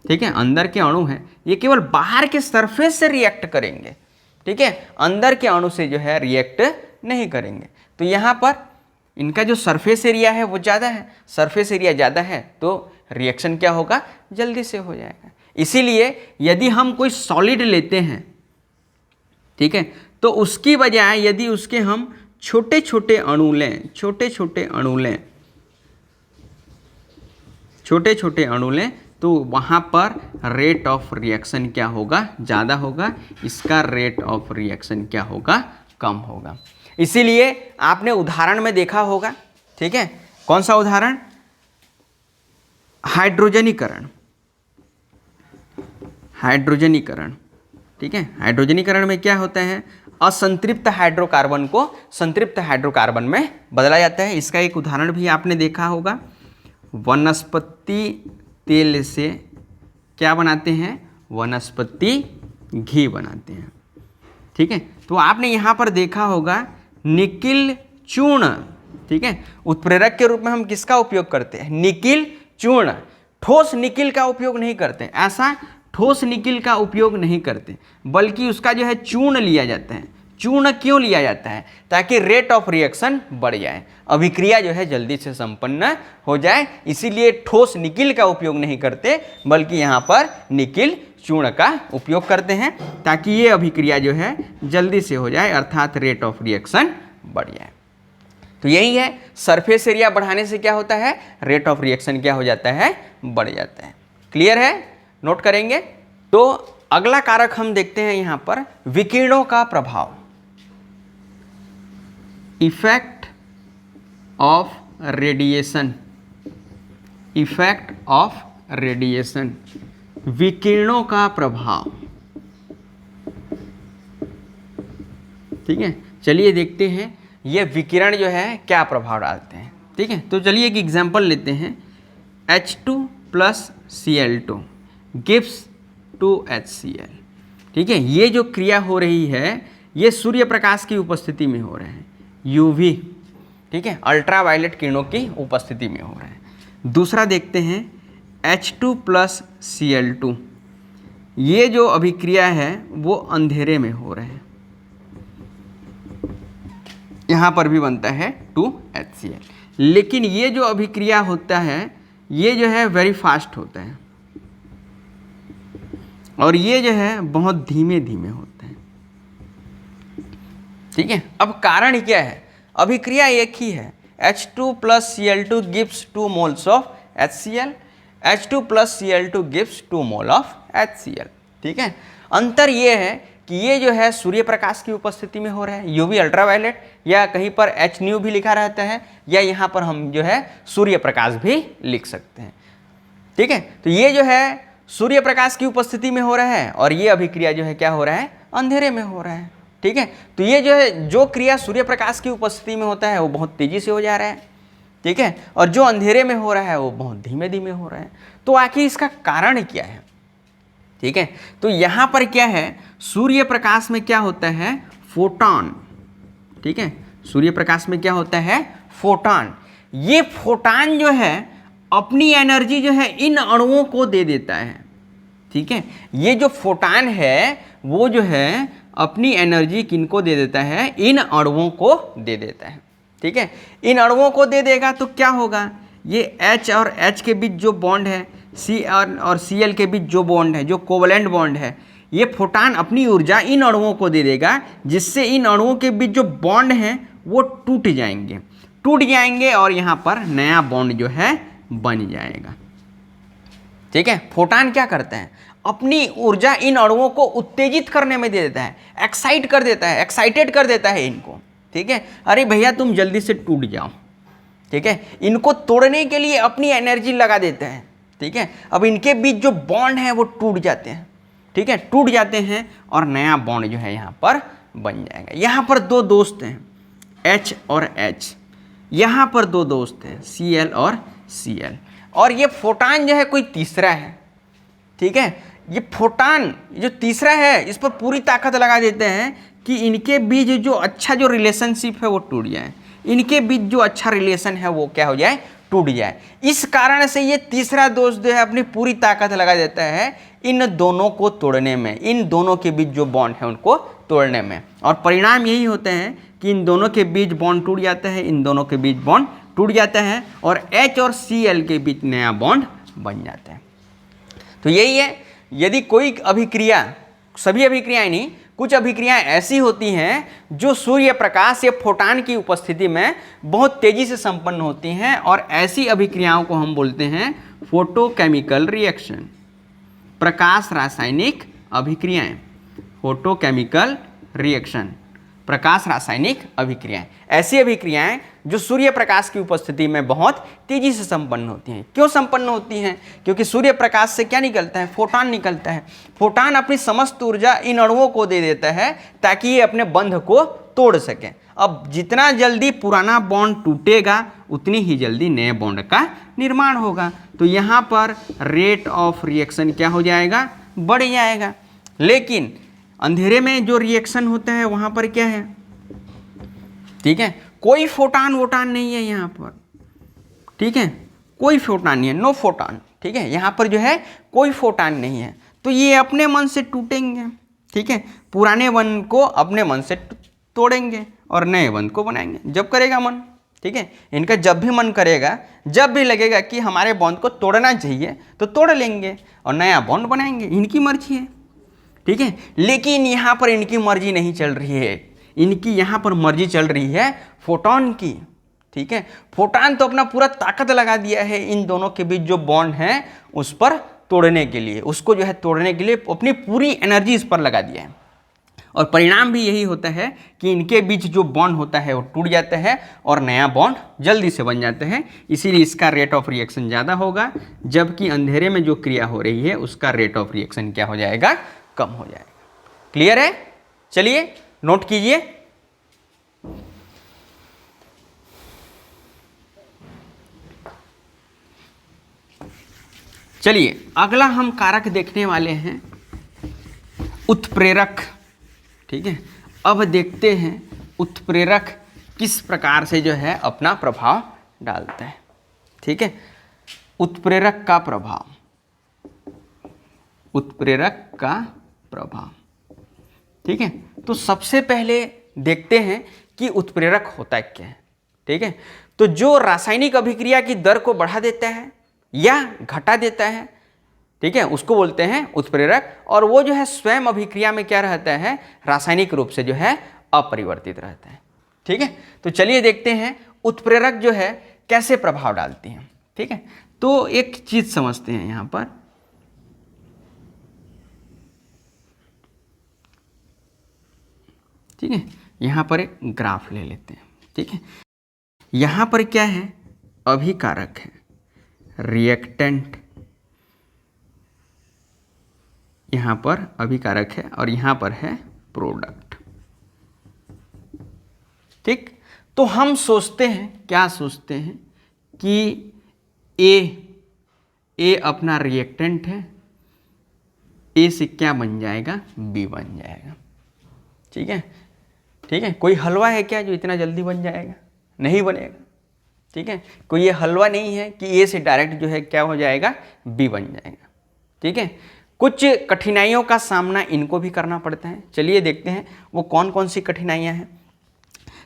ठीक है। अंदर के अणु हैं ये केवल बाहर के सरफेस से रिएक्ट करेंगे, ठीक है, अंदर के अणु से जो है रिएक्ट नहीं करेंगे। तो यहाँ पर इनका जो सरफेस एरिया है वो ज़्यादा है, सरफेस एरिया ज़्यादा है तो रिएक्शन क्या होगा? जल्दी से हो जाएगा। इसीलिए यदि हम कोई सॉलिड लेते हैं, ठीक है, तो उसकी बजाय यदि उसके हम छोटे छोटे अणु लें, छोटे छोटे अणु लें, तो वहाँ पर रेट ऑफ रिएक्शन क्या होगा? ज़्यादा होगा। इसका रेट ऑफ रिएक्शन क्या होगा? कम होगा। इसीलिए आपने उदाहरण में देखा होगा, ठीक है, कौन सा उदाहरण? हाइड्रोजनीकरण, ठीक है। हाइड्रोजनीकरण में क्या होता है? असंतृप्त हाइड्रोकार्बन को संतृप्त हाइड्रोकार्बन में बदला जाता है। इसका एक उदाहरण भी आपने देखा होगा। वनस्पति तेल से क्या बनाते हैं? वनस्पति घी बनाते हैं, ठीक है। तो आपने यहाँ पर देखा होगा निकिल चूर्ण, ठीक है, उत्प्रेरक के रूप में हम किसका उपयोग करते हैं? निकिल चूर्ण। ठोस निकिल का उपयोग नहीं करते, ऐसा ठोस निकिल का उपयोग नहीं करते, बल्कि उसका जो है चूर्ण लिया जाता है। चूर्ण क्यों लिया जाता है? ताकि रेट ऑफ रिएक्शन बढ़ जाए, अभिक्रिया जो है जल्दी से संपन्न हो जाए। इसीलिए ठोस निकिल का उपयोग नहीं करते, बल्कि यहाँ पर निकिल चूर्ण का उपयोग करते हैं, ताकि ये अभिक्रिया जो है जल्दी से हो जाए, अर्थात रेट ऑफ रिएक्शन बढ़ जाए। तो यही है, सरफेस एरिया बढ़ाने से क्या होता है? रेट ऑफ रिएक्शन क्या हो जाता है? बढ़ जाता है। क्लियर है? नोट करेंगे। तो अगला कारक हम देखते हैं यहाँ पर विकिरणों का प्रभाव, इफेक्ट ऑफ रेडिएशन, विकिरणों का प्रभाव, ठीक है। चलिए देखते हैं ये विकिरण जो है क्या प्रभाव डालते हैं, ठीक है। तो चलिए एक एग्जांपल लेते हैं। H2+Cl2 gives 2HCl, ठीक है। ये जो क्रिया हो रही है ये सूर्य प्रकाश की उपस्थिति में हो रहा है, UV, ठीक है, अल्ट्रावायलेट किरणों की उपस्थिति में हो रहा है। दूसरा देखते हैं H2+Cl2, ये जो अभिक्रिया है वो अंधेरे में हो रहा है, यहाँ पर भी बनता है 2HCl। लेकिन ये जो अभिक्रिया होता है ये जो है वेरी फास्ट होता है, और ये जो है बहुत धीमे धीमे होता है, ठीक है। अब कारण क्या है? अभिक्रिया एक ही है, H2+Cl2 gives 2 moles of HCl, H2+Cl2 gives 2 mole of HCl, ठीक है। अंतर ये है कि ये जो है सूर्य प्रकाश की उपस्थिति में हो रहा है, UV अल्ट्रावायलेट, या कहीं पर HNU भी लिखा रहता है, या यहाँ पर हम जो है सूर्य प्रकाश भी लिख सकते हैं, ठीक है। तो ये जो है सूर्य प्रकाश की उपस्थिति में हो रहा है और ये अभिक्रिया जो है क्या हो रहा है, अंधेरे में हो रहा है। ठीक है, तो ये जो है जो क्रिया सूर्य प्रकाश की उपस्थिति में होता है वो बहुत तेजी से हो जा रहा है। ठीक है, और जो अंधेरे में हो रहा है वो बहुत धीमे धीमे हो रहा है। तो आखिर इसका कारण क्या है? ठीक है, तो यहाँ पर क्या है, सूर्य प्रकाश में क्या होता है, फोटॉन। ठीक है, सूर्य प्रकाश में क्या होता है, फोटॉन। ये फोटॉन जो है अपनी एनर्जी जो है इन अणुओं को दे देता है। ठीक है, ये जो फोटॉन है वो जो है अपनी एनर्जी किनको दे देता है, इन अणुओं को दे देता है। ठीक है, इन अणुओं को दे देगा तो क्या होगा, ये H और H के बीच जो बॉन्ड है, Cr और Cl के बीच जो बॉन्ड है, जो कोवलेंट बॉन्ड है, ये फोटॉन अपनी ऊर्जा इन अणुओं को दे देगा, जिससे इन अणुओं के बीच जो बॉन्ड हैं वो टूट जाएंगे और यहाँ पर नया बॉन्ड जो है बन जाएगा। ठीक है, फोटॉन क्या करता है, अपनी ऊर्जा इन अणुओं को उत्तेजित करने में दे देता है, एक्साइटेड कर देता है इनको। ठीक है, अरे भैया तुम जल्दी से टूट जाओ। ठीक है, इनको तोड़ने के लिए अपनी एनर्जी लगा देते हैं। ठीक है, अब इनके बीच जो बॉन्ड है वो टूट जाते हैं। ठीक है, टूट जाते हैं और नया बॉन्ड जो है यहाँ पर बन जाएगा। यहाँ पर दो दोस्त हैं H और H, यहाँ पर दो दोस्त हैं Cl और Cl, और ये फोटॉन जो है कोई तीसरा है। ठीक है, ये फोटॉन जो तीसरा है इस पर पूरी ताकत लगा देते हैं कि इनके बीच जो अच्छा जो रिलेशनशिप है वो टूट जाए, इनके बीच जो अच्छा रिलेशन है वो क्या हो जाए, टूट जाए। इस कारण से ये तीसरा दोस्त जो है अपनी पूरी ताकत लगा देता है इन दोनों को तोड़ने में, इन दोनों के बीच जो बॉन्ड है उनको तोड़ने में, और परिणाम यही होते हैं कि इन दोनों के बीच बॉन्ड टूट जाता है, इन दोनों के बीच बॉन्ड टूट जाता है और H और Cl के बीच नया बॉन्ड बन जाता है। तो यही है, यदि कोई अभिक्रिया, सभी अभिक्रियाएं नहीं, कुछ अभिक्रियाएं ऐसी होती हैं जो सूर्य प्रकाश या फोटॉन की उपस्थिति में बहुत तेजी से संपन्न होती हैं, और ऐसी अभिक्रियाओं को हम बोलते हैं फोटोकेमिकल रिएक्शन, प्रकाश रासायनिक अभिक्रियाएं। फोटोकेमिकल रिएक्शन, प्रकाश रासायनिक अभिक्रियाएं, ऐसी अभिक्रियाएं जो सूर्य प्रकाश की उपस्थिति में बहुत तेजी से संपन्न होती हैं। क्यों संपन्न होती हैं? क्योंकि सूर्य प्रकाश से क्या निकलता है, फोटॉन निकलता है। फोटॉन अपनी समस्त ऊर्जा इन अणुओं को दे देता है ताकि ये अपने बंध को तोड़ सकें। अब जितना जल्दी पुराना बॉन्ड टूटेगा उतनी ही जल्दी नए बॉन्ड का निर्माण होगा। तो यहाँ पर रेट ऑफ रिएक्शन क्या हो जाएगा, बढ़ जाएगा। लेकिन अंधेरे में जो रिएक्शन होता है वहाँ पर क्या है, ठीक है, कोई फोटॉन वोटॉन नहीं है यहाँ पर। ठीक है, कोई फोटॉन नहीं है, नो फोटॉन। ठीक है, यहाँ पर जो है कोई फोटॉन नहीं है, तो ये अपने मन से टूटेंगे। ठीक है, पुराने बंध को अपने मन से तोड़ेंगे और नए बंध को बनाएंगे जब करेगा मन। ठीक है, इनका जब भी मन करेगा, जब भी लगेगा कि हमारे बॉन्ड को तोड़ना चाहिए तो तोड़ लेंगे और नया बॉन्ड बनाएंगे, इनकी मर्जी है। ठीक है, लेकिन यहाँ पर इनकी मर्जी नहीं चल रही है, इनकी यहाँ पर मर्जी चल रही है फोटॉन की। ठीक है, फोटॉन तो अपना पूरा ताकत लगा दिया है इन दोनों के बीच जो बॉन्ड है उस पर तोड़ने के लिए, उसको जो है तोड़ने के लिए अपनी पूरी एनर्जी इस पर लगा दिया है, और परिणाम भी यही होता है कि इनके बीच जो बॉन्ड होता है वो टूट जाता है और नया बॉन्ड जल्दी से बन जाता है। इसीलिए इसका रेट ऑफ रिएक्शन ज़्यादा होगा, जबकि अंधेरे में जो क्रिया हो रही है उसका रेट ऑफ रिएक्शन क्या हो जाएगा, कम हो जाएगा। क्लियर है? चलिए नोट कीजिए। चलिए अगला हम कारक देखने वाले हैं उत्प्रेरक। ठीक है, अब देखते हैं उत्प्रेरक किस प्रकार से जो है अपना प्रभाव डालता है। ठीक है, उत्प्रेरक का प्रभाव, उत्प्रेरक का प्रभाव। ठीक है, तो सबसे पहले देखते हैं कि उत्प्रेरक होता क्या है। ठीक है, तो जो रासायनिक अभिक्रिया की दर को बढ़ा देता है या घटा देता है, ठीक है, उसको बोलते हैं उत्प्रेरक, और वो जो है स्वयं अभिक्रिया में क्या रहता है, रासायनिक रूप से जो है अपरिवर्तित रहता है। ठीक है, तो चलिए देखते हैं उत्प्रेरक जो है कैसे प्रभाव डालती हैं। ठीक है, तो एक चीज समझते हैं यहाँ पर, ठीक है, यहाँ पर एक ग्राफ ले लेते हैं। ठीक है, यहाँ पर क्या है, अभिकारक है, रिएक्टेंट, यहाँ पर अभिकारक है और यहाँ पर है प्रोडक्ट। ठीक, तो हम सोचते हैं, क्या सोचते हैं कि ए अपना रिएक्टेंट है, ए से क्या बन जाएगा, बी बन जाएगा। ठीक है, ठीक है, कोई हलवा है क्या जो इतना जल्दी बन जाएगा, नहीं बनेगा। ठीक है, कोई ये हलवा नहीं है कि ए से डायरेक्ट जो है क्या हो जाएगा, बी बन जाएगा। ठीक है, कुछ कठिनाइयों का सामना इनको भी करना पड़ता है। चलिए देखते हैं वो कौन कौन सी कठिनाइयाँ हैं।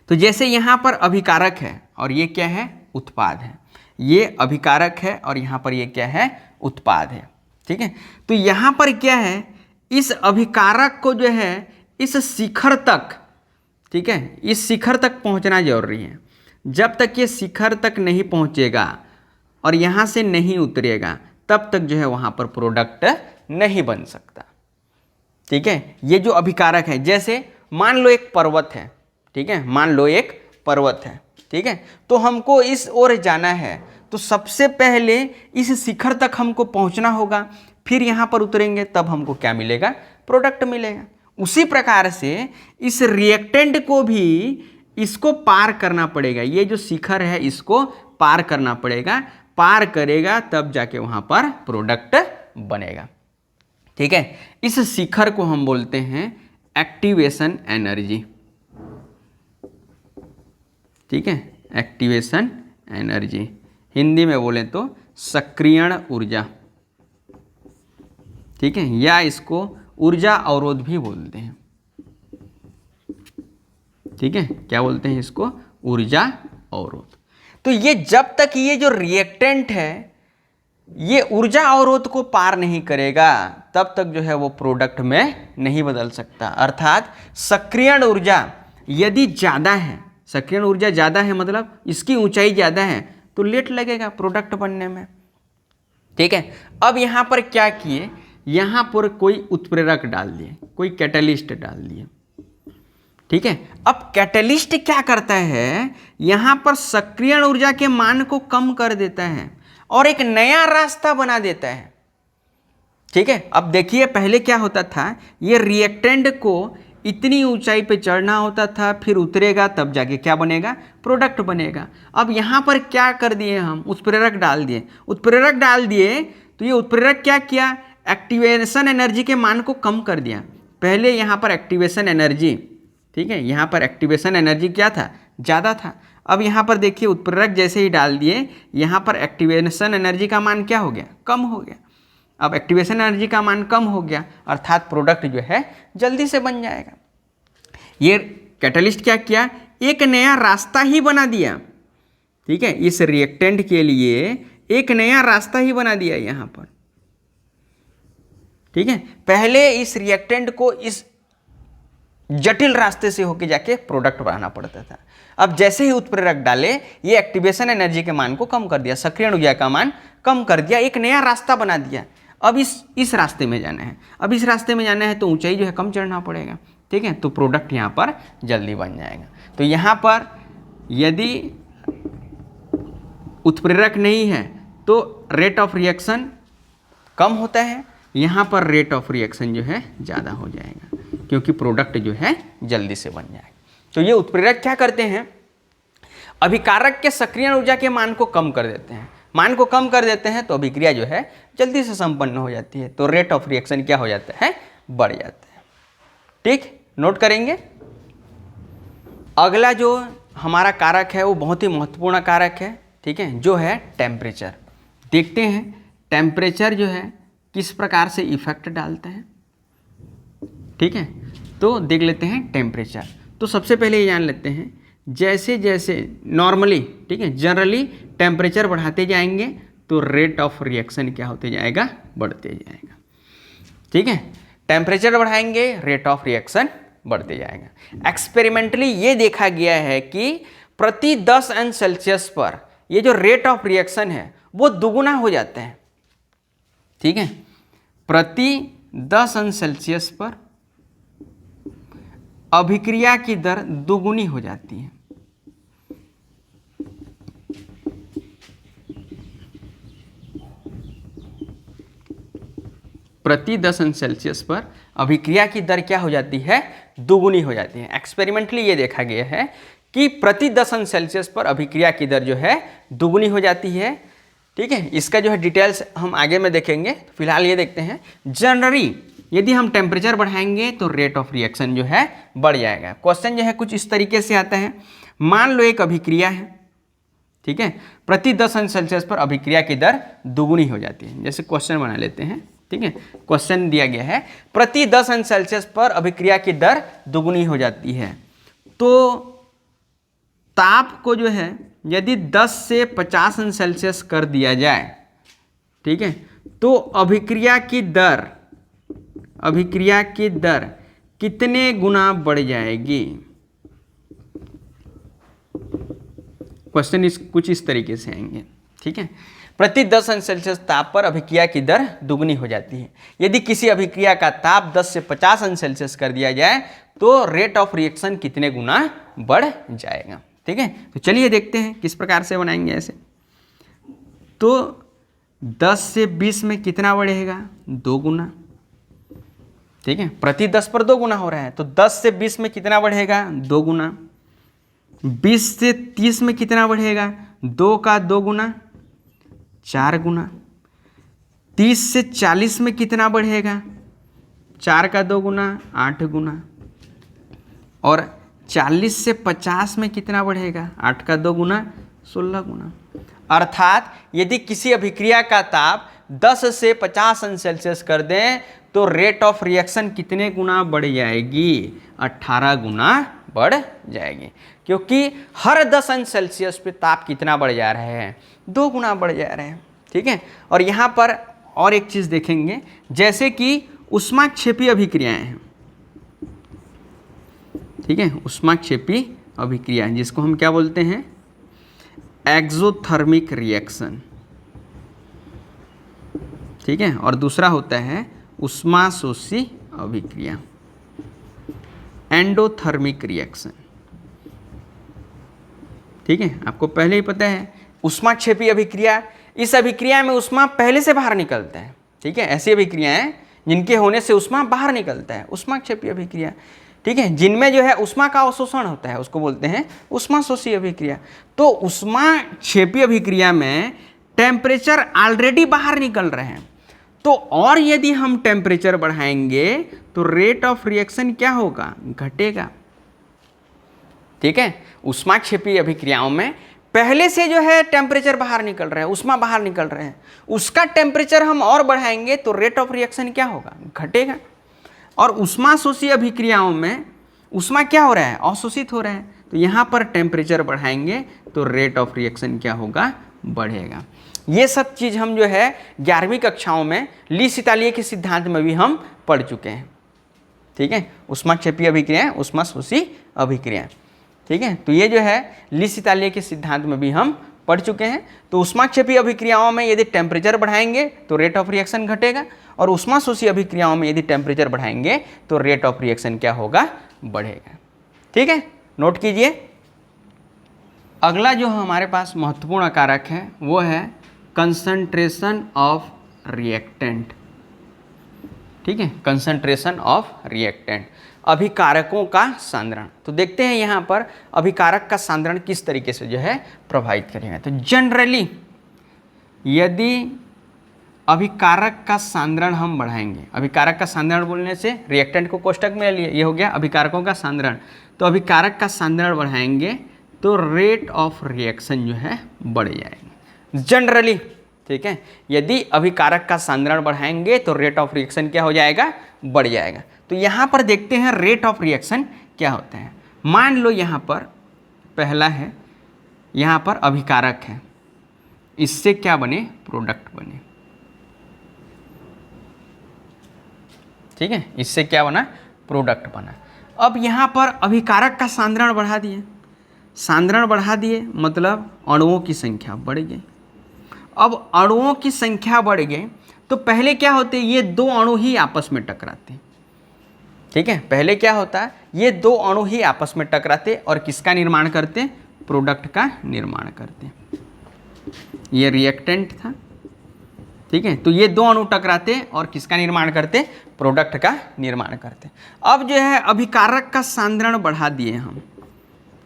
तो जैसे यहाँ पर अभिकारक है और ये क्या है, उत्पाद है। ये अभिकारक है और यहाँ पर ये क्या है, उत्पाद है। ठीक है, तो यहाँ पर क्या है, इस अभिकारक को जो है इस शिखर तक, ठीक है, इस शिखर तक पहुँचना जरूरी है। जब तक ये शिखर तक नहीं पहुँचेगा और यहाँ से नहीं उतरेगा तब तक जो है वहाँ पर प्रोडक्ट नहीं बन सकता। ठीक है, ये जो अभिकारक है, जैसे मान लो एक पर्वत है। ठीक है, मान लो एक पर्वत है। ठीक है, तो हमको इस ओर जाना है, तो सबसे पहले इस शिखर तक हमको पहुंचना होगा, फिर यहाँ पर उतरेंगे तब हमको क्या मिलेगा, प्रोडक्ट मिलेगा। उसी प्रकार से इस रिएक्टेंट को भी इसको पार करना पड़ेगा। ये जो शिखर है इसको पार करना पड़ेगा, पार करेगा तब जाके वहाँ पर प्रोडक्ट बनेगा। ठीक है, इस शिखर को हम बोलते हैं एक्टिवेशन एनर्जी। ठीक है, एक्टिवेशन एनर्जी, हिंदी में बोले तो सक्रियण ऊर्जा। ठीक है, या इसको ऊर्जा अवरोध भी बोलते हैं। ठीक है, क्या बोलते हैं इसको, ऊर्जा अवरोध। तो ये जब तक ये जो रिएक्टेंट है ये ऊर्जा अवरोध को पार नहीं करेगा तब तक जो है वो प्रोडक्ट में नहीं बदल सकता। अर्थात सक्रियण ऊर्जा यदि ज़्यादा है, सक्रियण ऊर्जा ज़्यादा है मतलब इसकी ऊंचाई ज़्यादा है, तो लेट लगेगा प्रोडक्ट बनने में। ठीक है, अब यहाँ पर क्या किए, यहाँ पर कोई उत्प्रेरक डाल दिए, कोई कैटलिस्ट डाल दिए। ठीक है, अब कैटलिस्ट क्या करता है, यहाँ पर सक्रियण ऊर्जा के मान को कम कर देता है और एक नया रास्ता बना देता है। ठीक है, अब देखिए पहले क्या होता था, ये रिएक्टेंट को इतनी ऊंचाई पे चढ़ना होता था, फिर उतरेगा तब जाके क्या बनेगा, प्रोडक्ट बनेगा। अब यहाँ पर क्या कर दिए हम, उत्प्रेरक डाल दिए। उत्प्रेरक डाल दिए तो ये उत्प्रेरक क्या किया, एक्टिवेशन एनर्जी के मान को कम कर दिया। पहले यहाँ पर एक्टिवेशन एनर्जी, ठीक है, यहाँ पर एक्टिवेशन एनर्जी क्या था, ज़्यादा था। अब यहाँ पर देखिए उत्प्रेरक जैसे ही डाल दिए, यहाँ पर एक्टिवेशन एनर्जी का मान क्या हो गया, कम हो गया। अब एक्टिवेशन एनर्जी का मान कम हो गया अर्थात प्रोडक्ट जो है जल्दी से बन जाएगा। ये कैटलिस्ट क्या किया, एक नया रास्ता ही बना दिया। ठीक है, इस रिएक्टेंट के लिए एक नया रास्ता ही बना दिया यहाँ पर। ठीक है, पहले इस रिएक्टेंट को इस जटिल रास्ते से होके जाके प्रोडक्ट बनाना पड़ता था। अब जैसे ही उत्प्रेरक डाले, ये एक्टिवेशन एनर्जी के मान को कम कर दिया, सक्रियण ऊर्जा का मान कम कर दिया, एक नया रास्ता बना दिया। अब इस रास्ते में जाना है, अब इस रास्ते में जाना है तो ऊंचाई जो है कम चढ़ना पड़ेगा। ठीक है, तो प्रोडक्ट यहाँ पर जल्दी बन जाएगा। तो यहाँ पर यदि उत्प्रेरक नहीं है तो रेट ऑफ रिएक्शन कम होता है, यहाँ पर रेट ऑफ रिएक्शन जो है ज़्यादा हो जाएगा क्योंकि प्रोडक्ट जो है जल्दी से बन जाएगा। तो ये उत्प्रेरक क्या करते हैं, अभिकारक के सक्रियण ऊर्जा के मान को कम कर देते हैं। मान को कम कर देते हैं तो अभिक्रिया जो है जल्दी से संपन्न हो जाती है, तो रेट ऑफ रिएक्शन क्या हो जाता है, बढ़ जाता है। ठीक, नोट करेंगे। अगला जो हमारा कारक है वो बहुत ही महत्वपूर्ण कारक है। ठीक है, जो है टेम्परेचर। देखते हैं टेम्परेचर जो है किस प्रकार से इफेक्ट डालता है। ठीक है, तो देख लेते हैं टेम्परेचर। तो सबसे पहले ये जान लेते हैं, जैसे जैसे नॉर्मली, ठीक है, जनरली टेम्परेचर बढ़ाते जाएंगे तो रेट ऑफ रिएक्शन क्या होते जाएगा, बढ़ते जाएगा। ठीक है, टेम्परेचर बढ़ाएंगे रेट ऑफ रिएक्शन बढ़ते जाएगा। एक्सपेरिमेंटली ये देखा गया है कि प्रति 10 अंश सेल्सियस पर ये जो रेट ऑफ रिएक्शन है वो दुगुना हो जाता है। ठीक है, प्रति 10 अंश सेल्सियस पर अभिक्रिया की दर दोगुनी हो जाती है। प्रति 10 अंश सेल्सियस पर अभिक्रिया की दर क्या हो जाती है, दुगुनी हो जाती है। एक्सपेरिमेंटली ये देखा गया है कि प्रति 10 अंश सेल्सियस पर अभिक्रिया की दर जो है दुगुनी हो जाती है। ठीक है, इसका जो है डिटेल्स हम आगे में देखेंगे। फिलहाल ये देखते हैं जनरली यदि हम टेम्परेचर बढ़ाएंगे तो रेट ऑफ रिएक्शन जो है बढ़ जाएगा। क्वेश्चन जो है कुछ इस तरीके से आता है, मान लो एक अभिक्रिया है, ठीक है, प्रति 10 अंश सेल्सियस पर अभिक्रिया की दर दुगुनी हो जाती है। जैसे क्वेश्चन बना लेते हैं, ठीक है, क्वेश्चन दिया गया है प्रति 10 अंश सेल्सियस पर अभिक्रिया की दर दुगुनी हो जाती है, तो ताप को जो है यदि 10 से 50 अंश सेल्सियस कर दिया जाए, ठीक है, तो अभिक्रिया की दर कितने गुना बढ़ जाएगी। क्वेश्चन कुछ इस तरीके से आएंगे, ठीक है। प्रति 10 अंश सेल्सियस ताप पर अभिक्रिया की दर दुगुनी हो जाती है। यदि किसी अभिक्रिया का ताप 10 से 50 अंश सेल्सियस कर दिया जाए तो रेट ऑफ रिएक्शन कितने गुना बढ़ जाएगा। ठीक है, तो चलिए देखते हैं किस प्रकार से बनाएंगे ऐसे। तो 10 से 20 में कितना बढ़ेगा, 2 गुना। ठीक है, प्रति 10 पर 2 गुना हो रहा है, तो 10 से 20 में कितना बढ़ेगा, 2 गुना। 20 से 30 में कितना बढ़ेगा, 2 का 2 गुना, 4 गुना। 30 से 40 में कितना बढ़ेगा, 4 का 2 गुना, 8 गुना। और 40 से 50 में कितना बढ़ेगा, 8 का 2 गुना, 16 गुना। अर्थात यदि किसी अभिक्रिया का ताप 10 से 50 अंश सेल्सियस कर दें तो रेट ऑफ रिएक्शन कितने गुना बढ़ जाएगी, 18 गुना बढ़ जाएगी। क्योंकि हर 10 अंश सेल्सियस पे ताप कितना बढ़ जा रहा है, 2 गुना बढ़ जा रहे हैं। ठीक है, और यहाँ पर और एक चीज़ देखेंगे, जैसे कि ऊष्माक्षेपी अभिक्रियाएं हैं। ठीक है, ऊष्माक्षेपी अभिक्रिया जिसको हम क्या बोलते हैं, एक्सोथर्मिक रिएक्शन। ठीक है, और दूसरा होता है ऊष्माशोषी अभिक्रिया, एंडोथर्मिक रिएक्शन। ठीक है, आपको पहले ही पता है ऊष्माक्षेपी अभिक्रिया, इस अभिक्रिया में ऊष्मा पहले से बाहर निकलता है। ठीक है, ऐसी अभिक्रियाएं जिनके होने से ऊष्मा बाहर निकलता है, ऊष्माक्षेपी अभिक्रिया। ठीक है, जिनमें जो है ऊष्मा का अवशोषण होता है उसको बोलते हैं ऊष्माशोषी अभिक्रिया। तो ऊष्माक्षेपी अभिक्रिया में टेम्परेचर ऑलरेडी बाहर निकल रहे हैं, तो और यदि हम टेम्परेचर बढ़ाएंगे तो रेट ऑफ रिएक्शन क्या होगा, घटेगा। ठीक है, ऊष्माक्षेपी अभिक्रियाओं में पहले से जो है टेम्परेचर बाहर निकल रहा है, ऊष्मा बाहर निकल रहे हैं, उसका टेम्परेचर हम और बढ़ाएंगे तो रेट ऑफ रिएक्शन क्या होगा, घटेगा। और ऊष्माशोषी अभिक्रियाओं में ऊष्मा क्या हो रहा है, अवशोषित हो रहा है, तो यहाँ पर टेम्परेचर बढ़ाएंगे तो रेट ऑफ रिएक्शन क्या होगा, बढ़ेगा। ये सब चीज़ हम जो है 11वीं कक्षाओं में ली-सितालिये के सिद्धांत में भी हम पढ़ चुके हैं। ठीक है, ऊष्माक्षेपी अभिक्रियाएं, ऊष्माशोषी अभिक्रियाएं। ठीक है, तो ये जो है ली-सितालिये के सिद्धांत में भी हम पढ़ चुके हैं। तो ऊष्माक्षेपी अभिक्रियाओं में यदि टेम्परेचर बढ़ाएंगे तो रेट ऑफ रिएक्शन घटेगा, और ऊष्माशोषी अभिक्रियाओं में यदि टेम्परेचर बढ़ाएंगे तो रेट ऑफ रिएक्शन क्या होगा, बढ़ेगा। ठीक है, नोट कीजिए। अगला जो हमारे पास महत्वपूर्ण कारक है वो है कंसंट्रेशन ऑफ रिएक्टेंट। ठीक है, कंसंट्रेशन ऑफ रिएक्टेंट, अभिकारकों का सांद्रण। तो देखते हैं यहाँ पर अभिकारक का सांद्रण किस तरीके से जो है प्रभावित करेगा। तो जनरली यदि अभिकारक का सांद्रण हम बढ़ाएंगे, अभिकारक का सांद्रण बोलने से रिएक्टेंट को कोष्टक में लिए, ये हो गया अभिकारकों का सांद्रण। तो अभिकारक का सांद्रण बढ़ाएंगे तो रेट ऑफ रिएक्शन जो है बढ़ जाएगा जनरली। ठीक है, यदि अभिकारक का सांद्रण बढ़ाएंगे तो रेट ऑफ रिएक्शन क्या हो जाएगा, बढ़ जाएगा। तो यहाँ पर देखते हैं रेट ऑफ रिएक्शन क्या होता है। मान लो यहाँ पर पहला है, यहाँ पर अभिकारक है, इससे क्या बने, प्रोडक्ट बने। ठीक है, इससे क्या बना, प्रोडक्ट बना। अब यहाँ पर अभिकारक का सांद्रण बढ़ा दिए, सांद्रण बढ़ा दिए मतलब अणुओं की संख्या बढ़ गई। अब अणुओं की संख्या बढ़ गई तो पहले क्या होते, ये 2 अणु ही आपस में टकराते। ठीक है, पहले क्या होता है, ये 2 अणु ही आपस में टकराते और किसका निर्माण करते, प्रोडक्ट का निर्माण करते। ये रिएक्टेंट था। ठीक है। तो ये दो अणु टकराते और किसका निर्माण करते, प्रोडक्ट का निर्माण करते। अब जो है अभिकारक का सांद्रण बढ़ा दिए हम,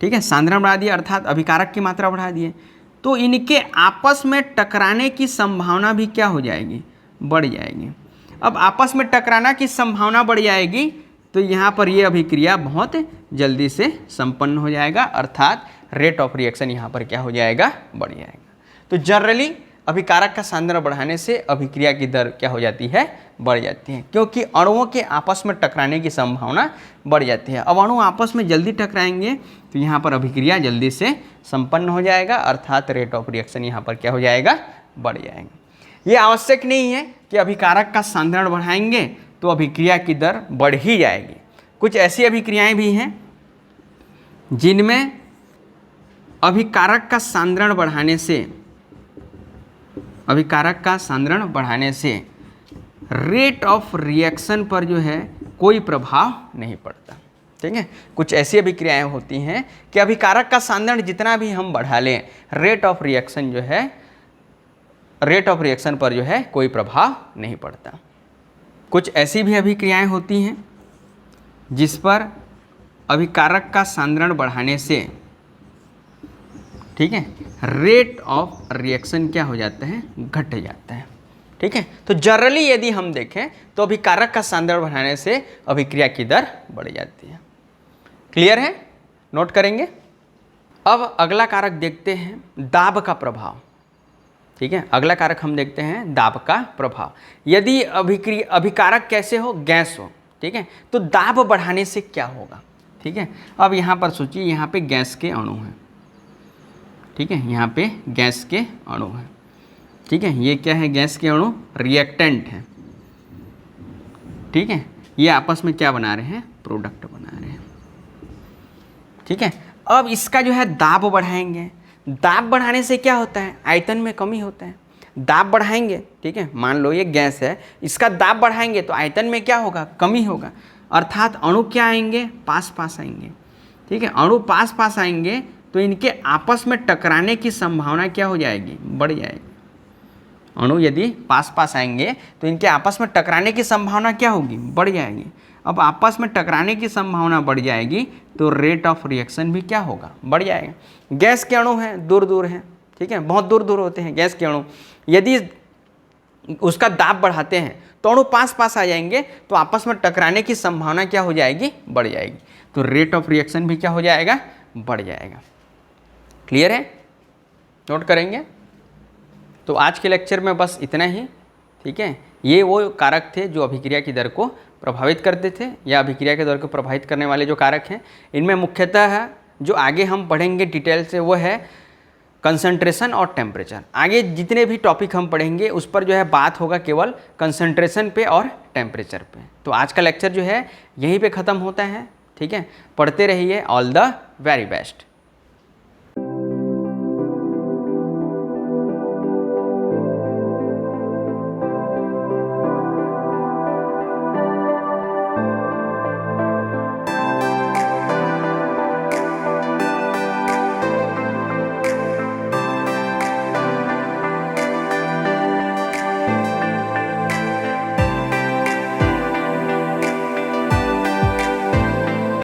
ठीक है, सांद्रण बढ़ा दिए अर्थात अभिकारक की मात्रा बढ़ा दिए, तो इनके आपस में टकराने की संभावना भी क्या हो जाएगी, बढ़ जाएगी। अब आपस में टकराना की संभावना बढ़ जाएगी तो यहाँ पर ये अभिक्रिया बहुत जल्दी से संपन्न हो जाएगा, अर्थात रेट ऑफ रिएक्शन यहाँ पर क्या हो जाएगा, बढ़ जाएगा। तो जनरली अभिकारक का सांद्रण बढ़ाने से अभिक्रिया की दर क्या हो जाती है, बढ़ जाती है, क्योंकि अणुओं के आपस में टकराने की संभावना बढ़ जाती है। अब अणु आपस में जल्दी टकराएंगे तो यहाँ पर अभिक्रिया जल्दी से संपन्न हो जाएगा, अर्थात रेट ऑफ रिएक्शन यहाँ पर क्या हो जाएगा, बढ़ जाएगा। ये आवश्यक नहीं है कि अभिकारक का सांद्रण बढ़ाएंगे तो अभिक्रिया की दर बढ़ ही जाएगी। कुछ ऐसी अभिक्रियाएं भी हैं जिनमें अभिकारक का सांद्रण बढ़ाने से रेट ऑफ रिएक्शन पर जो है कोई प्रभाव नहीं पड़ता, ठीक है। कुछ ऐसी अभिक्रियाएं होती हैं कि अभिकारक का सांद्रण जितना भी हम बढ़ा लें, रेट ऑफ रिएक्शन पर जो है कोई प्रभाव नहीं पड़ता। कुछ ऐसी भी अभिक्रियाएं होती हैं जिस पर अभिकारक का सांद्रण बढ़ाने से, ठीक है, रेट ऑफ रिएक्शन क्या हो जाता है, घट जाता है, ठीक है। तो जनरली यदि हम देखें तो अभिकारक का सांद्रण बढ़ाने से अभिक्रिया की दर बढ़ जाती है। क्लियर है, नोट करेंगे। अब अगला कारक देखते हैं, दाब का प्रभाव, ठीक है। अगला कारक हम देखते हैं दाब का प्रभाव। यदि अभिकारक कैसे हो, गैस हो, ठीक है, तो दाब बढ़ाने से क्या होगा, ठीक है। अब यहाँ पर सोचिए, यहाँ पे गैस के अणु हैं, ठीक है, यहाँ पे गैस के अणु हैं, ठीक है। ये क्या है, गैस के अणु रिएक्टेंट हैं, ठीक है। ये आपस में क्या बना रहे हैं, प्रोडक्ट बना रहे हैं, ठीक है। अब इसका जो है दाब बढ़ाएंगे, दाब बढ़ाने से क्या होता है, आयतन में कमी होता है। दाब बढ़ाएंगे, ठीक है, मान लो ये गैस है, इसका दाब बढ़ाएंगे तो आयतन में क्या होगा, कमी होगा, अर्थात अणु क्या आएंगे, पास पास आएंगे, ठीक है। अणु पास पास आएंगे तो इनके आपस में टकराने की संभावना क्या हो जाएगी, बढ़ जाएगी। अणु यदि पास पास आएंगे तो इनके आपस में टकराने की संभावना क्या होगी, बढ़ जाएगी। अब आपस में टकराने की संभावना बढ़ जाएगी तो रेट ऑफ रिएक्शन भी क्या होगा, बढ़ जाएगा। गैस के अणु हैं, दूर दूर हैं, ठीक है, बहुत दूर दूर होते हैं गैस के अणु। यदि उसका दाब बढ़ाते हैं तो अणु पास पास आ जाएंगे तो आपस में टकराने की संभावना क्या हो जाएगी, बढ़ जाएगी। तो रेट ऑफ रिएक्शन भी क्या हो जाएगा, बढ़ जाएगा। क्लियर है, नोट करेंगे। तो आज के लेक्चर में बस इतना ही, ठीक है। ये वो कारक थे जो अभिक्रिया की दर को प्रभावित करते थे, या अभिक्रिया की दर को प्रभावित करने वाले जो कारक हैं। इनमें मुख्यतः जो आगे हम पढ़ेंगे डिटेल से वो है कंसंट्रेशन और टेम्परेचर। आगे जितने भी टॉपिक हम पढ़ेंगे उस पर जो है बात होगा केवल कंसंट्रेशन पे और टेम्परेचर पे। तो आज का लेक्चर जो है यहीं पे ख़त्म होता है, ठीक है। पढ़ते रहिए, ऑल द वेरी बेस्ट।